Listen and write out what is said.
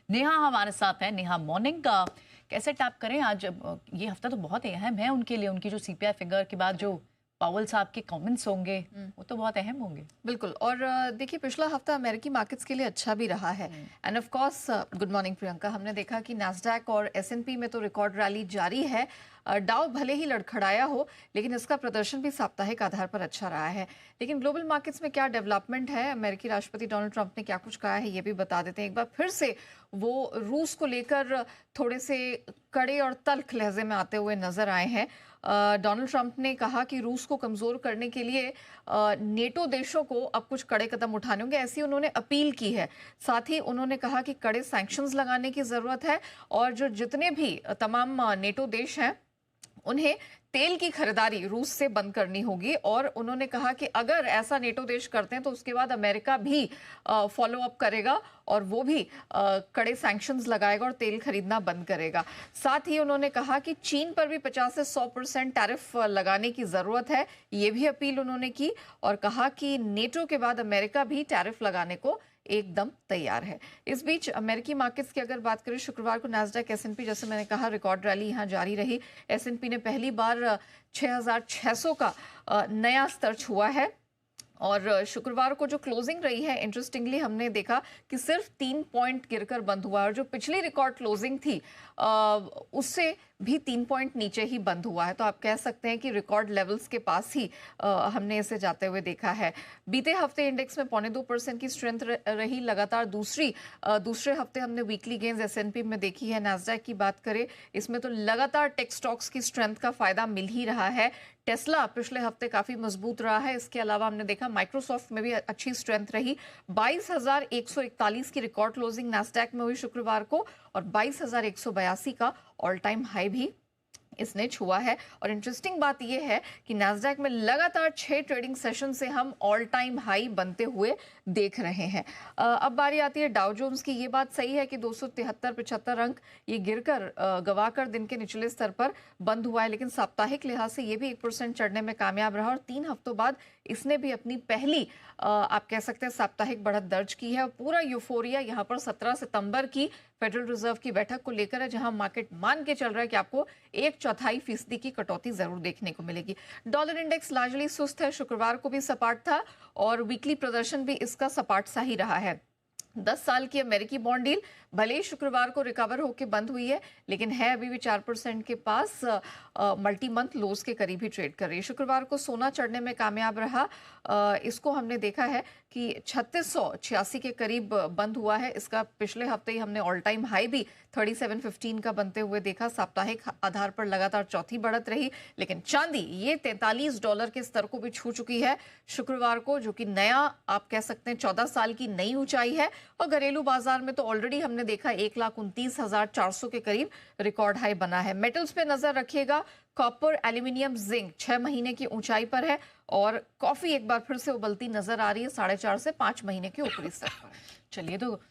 नेहा हमारे साथ है। नेहा, मॉर्निंग का कैसे टैप करें आज? ये हफ्ता तो बहुत अहम है उनके लिए। उनकी जो सीपीआई फिगर के बाद जो पावल साहब के कमेंट्स होंगे वो तो बहुत अहम होंगे। बिल्कुल। और देखिए, पिछला हफ्ता अमेरिकी मार्केट्स के लिए अच्छा भी रहा है। End of course, good morning Priyanka, हमने देखा कि नैस्डैक और एसएनपी में तो रिकॉर्ड रैली जारी है। डाउ भले ही लड़खड़ाया हो, लेकिन इसका प्रदर्शन भी साप्ताहिक आधार पर अच्छा रहा है। लेकिन ग्लोबल मार्केट्स में क्या डेवलपमेंट है, अमेरिकी राष्ट्रपति डोनाल्ड ट्रंप ने क्या कुछ कहा है, ये भी बता देते हैं। एक बार फिर से वो रूस को लेकर थोड़े से कड़े और तल्ख लहजे में आते हुए नजर आए हैं। डोनाल्ड ट्रंप ने कहा कि रूस को कमजोर करने के लिए नेटो देशों को अब कुछ कड़े कदम उठाने होंगे, ऐसी उन्होंने अपील की है। साथ ही उन्होंने कहा कि कड़े सैंक्शंस लगाने की जरूरत है और जो जितने भी तमाम नेटो देश हैं उन्हें तेल की खरीदारी रूस से बंद करनी होगी। और उन्होंने कहा कि अगर ऐसा नेटो देश करते हैं तो उसके बाद अमेरिका भी फॉलो अप करेगा और वो भी कड़े सैंक्शंस लगाएगा और तेल खरीदना बंद करेगा। साथ ही उन्होंने कहा कि चीन पर भी 50 से 100% टैरिफ लगाने की जरूरत है, ये भी अपील उन्होंने की। और कहा कि नेटो के बाद अमेरिका भी टैरिफ लगाने को एकदम तैयार है। इस बीच अमेरिकी मार्केट्स की अगर बात करें, शुक्रवार को नैस्डैक एसएनपी, जैसे मैंने कहा, रिकॉर्ड रैली यहां जारी रही। एसएनपी ने पहली बार 6,600 का नया स्तर छुआ है। और शुक्रवार को जो क्लोजिंग रही है, इंटरेस्टिंगली हमने देखा कि सिर्फ 3 पॉइंट गिरकर बंद हुआ और जो पिछली रिकॉर्ड क्लोजिंग थी उससे भी 3 पॉइंट नीचे ही बंद हुआ है। तो आप कह सकते हैं कि रिकॉर्ड लेवल्स के पास ही हमने इसे जाते हुए देखा है। बीते हफ्ते इंडेक्स में 0.25% की स्ट्रेंथ रही लगातार। दूसरे हफ्ते हमने वीकली गेन्स एसएनपी में देखी है। नैस्डैक की बात करें, इसमें तो लगातार टेक स्टॉक्स की स्ट्रेंथ का फायदा मिल ही रहा है। टेस्ला पिछले हफ्ते काफी मजबूत रहा है। इसके अलावा हमने देखा माइक्रोसॉफ्ट में भी अच्छी स्ट्रेंथ रही। 22,141 की रिकॉर्ड क्लोजिंग नैस्डैक में हुई शुक्रवार को और 22,182 का ऑल टाइम हाई भी इसने छुआ है। और इंटरेस्टिंग बात यह है कि नैस्डैक में लगातार 6 ट्रेडिंग सेशन से हम ऑल टाइम हाई बनते हुए देख रहे हैं। अब बारी आती है डाउ जोन्स की। ये बात सही है कि 273-75 अंक ये गिरकर गवाकर दिन के निचले स्तर पर बंद हुआ है, लेकिन साप्ताहिक लिहाज से ये भी 1% चढ़ने में कामयाब रहा और 3 हफ्तों बाद इसने भी अपनी पहली आप कह सकते हैं साप्ताहिक बढ़त दर्ज की है। और पूरा यूफोरिया यहाँ पर 17 सितंबर की फेडरल रिजर्व की बैठक को लेकर है, जहां मार्केट मान के चल रहा है कि आपको 1/4% की कटौती जरूर देखने को मिलेगी। डॉलर इंडेक्स लार्जली सुस्त है, शुक्रवार को भी सपाट था और वीकली प्रदर्शन भी इसका सपाट सा ही रहा है। 10 साल की अमेरिकी बॉन्ड डील भले ही शुक्रवार को रिकवर होकर बंद हुई है, लेकिन है अभी भी 4% के पास मल्टी मंथ लोज के करीब ही ट्रेड कर रही है। शुक्रवार को सोना चढ़ने में कामयाब रहा। इसको हमने देखा है कि 3686 के करीब बंद हुआ है। इसका पिछले हफ्ते ही हमने ऑल टाइम हाई भी 3715 का बनते हुए देखा। साप्ताहिक आधार पर लगातार चौथी बढ़त रही। लेकिन चांदी ये $43 के स्तर को भी छू चुकी है शुक्रवार को, जो कि नया आप कह सकते हैं 14 साल की नई ऊंचाई है। और घरेलू बाजार में तो ऑलरेडी हमने देखा 1,29,400 के करीब रिकॉर्ड हाई बना है। मेटल्स पे नजर रखिएगा, कॉपर, एल्यूमिनियम, जिंक 6 महीने की ऊंचाई पर है और कॉफी एक बार फिर से उबलती नजर आ रही है 4.5 से 5 महीने के ऊपरी स्तर पर। चलिए, तो